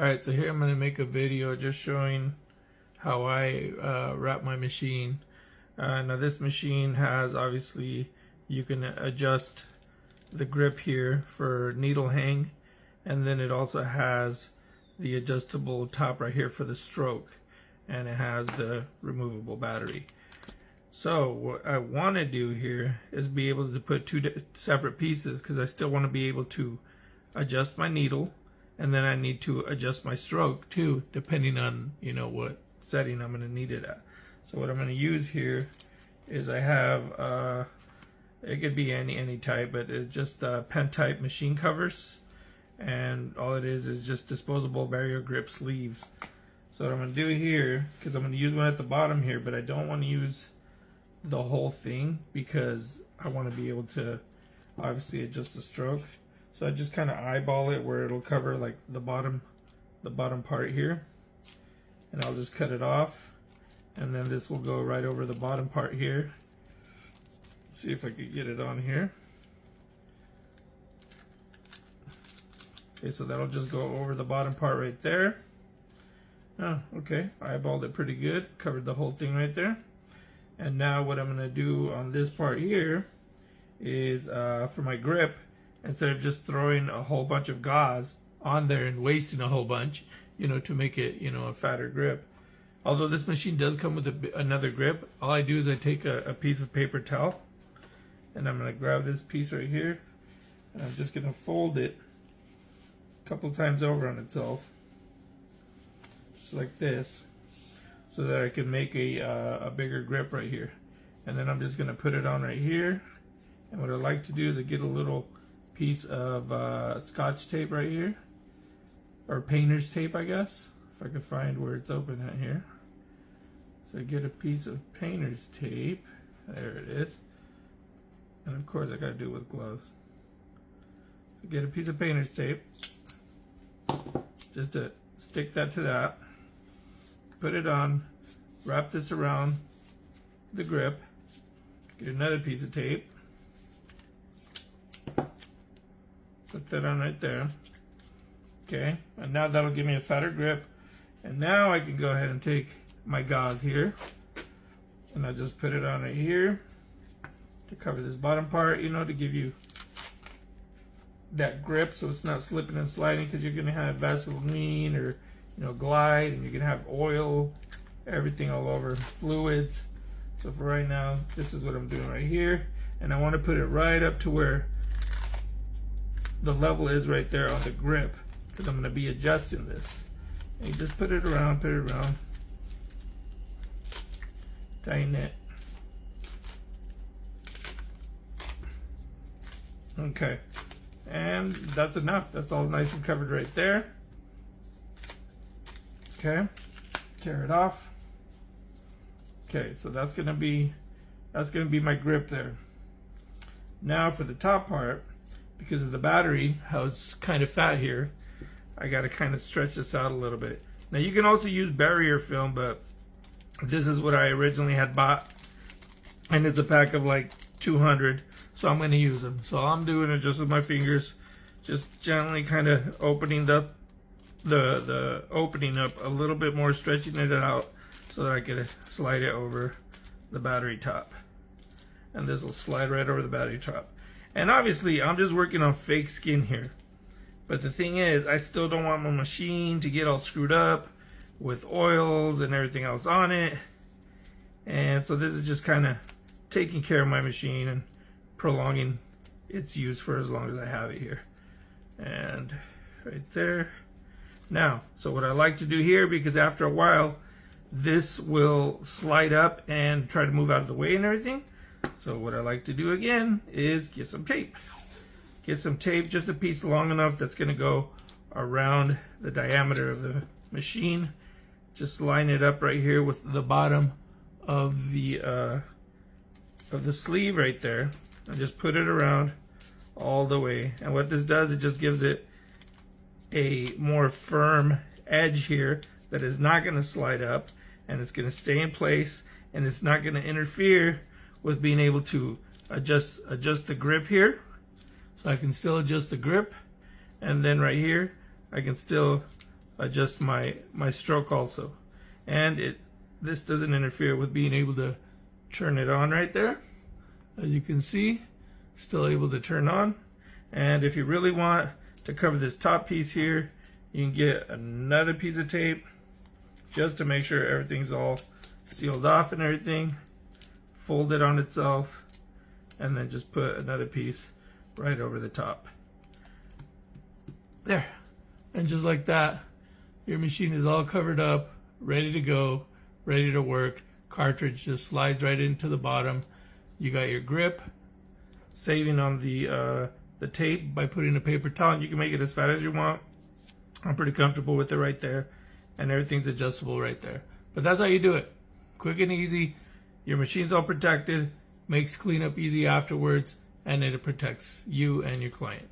Alright, so here I'm going to make a video just showing how I wrap my machine. Now this machine has, obviously, you can adjust the grip here for needle hang, and then it also has the adjustable top right here for the stroke, and it has the removable battery. So what I want to do here is be able to put two separate pieces, because I still want to be able to adjust my needle, and then I need to adjust my stroke too, depending on, you know, what setting I'm going to need it at. So what I'm going to use here is I have it could be any type, but it's just pen type machine covers, and all it is just disposable barrier grip sleeves. So what I'm going to do here, because I'm going to use one at the bottom here, but I don't want to use the whole thing because I want to be able to obviously adjust the stroke. So I just kind of eyeball it where it'll cover like the bottom part here, and I'll just cut it off, and then this will go right over the bottom part here. See if I could get it on here. Okay, so that'll just go over the bottom part right there. Oh, okay, I eyeballed it pretty good, covered the whole thing right there. And now what I'm going to do on this part here is for my grip, instead of just throwing a whole bunch of gauze on there and wasting a whole bunch, you know, to make it, you know, a fatter grip. Although this machine does come with another grip, all I do is I take a piece of paper towel, and I'm going to grab this piece right here, and I'm just going to fold it a couple times over on itself, just like this, so that I can make a bigger grip right here. And then I'm just going to put it on right here. And what I like to do is I get a little piece of Scotch tape right here, or painter's tape, I guess, if I can find where it's open at here. So I get a piece of painter's tape. There it is. And of course I gotta do it with gloves. So get a piece of painter's tape, just to stick that to that, put it on, wrap this around the grip, get another piece of tape, put that on right there. Okay, and now that'll give me a fatter grip. And now I can go ahead and take my gauze here, and I'll just put it on right here to cover this bottom part, you know, to give you that grip so it's not slipping and sliding, because you're going to have Vaseline or, you know, Glide, and you're going to have oil, everything all over, fluids. So for right now, this is what I'm doing right here, and I want to put it right up to where the level is right there on the grip, because I'm going to be adjusting this. And you just put it around, tighten it. Okay, and that's enough. That's all nice and covered right there. Okay, tear it off. Okay, so that's gonna be my grip there. Now for the top part, because of the battery, how it's kind of fat here, I gotta kind of stretch this out a little bit. Now you can also use barrier film, but this is what I originally had bought, and it's a pack of like 200, so I'm going to use them. So I'm doing it just with my fingers, just gently kind of opening the opening up a little bit more, stretching it out so that I can slide it over the battery top, and this will slide right over the battery top. And obviously I'm just working on fake skin here, but the thing is, I still don't want my machine to get all screwed up with oils and everything else on it. And so this is just kind of taking care of my machine and prolonging its use for as long as I have it here. And right there. Now, so what I like to do here, because after a while this will slide up and try to move out of the way and everything, so what I like to do again is get some tape. Get some tape, just a piece long enough that's going to go around the diameter of the machine. Just line it up right here with the bottom of the sleeve right there, and just put it around all the way. And what this does, it just gives it a more firm edge here that is not going to slide up, and it's going to stay in place, and it's not going to interfere with being able to adjust the grip here. So I can still adjust the grip, and then right here I can still adjust my stroke also. And this doesn't interfere with being able to turn it on right there. As you can see, still able to turn on. And if you really want to cover this top piece here, you can get another piece of tape just to make sure everything's all sealed off and everything. Fold it on itself and then just put another piece right over the top. There. And just like that, your machine is all covered up, ready to go, ready to work. Cartridge just slides right into the bottom. You got your grip, saving on the tape by putting a paper towel. You can make it as fat as you want. I'm pretty comfortable with it right there, and everything's adjustable right there. But that's how you do it. Quick and easy. Your machine's all protected, makes cleanup easy afterwards, and it protects you and your client.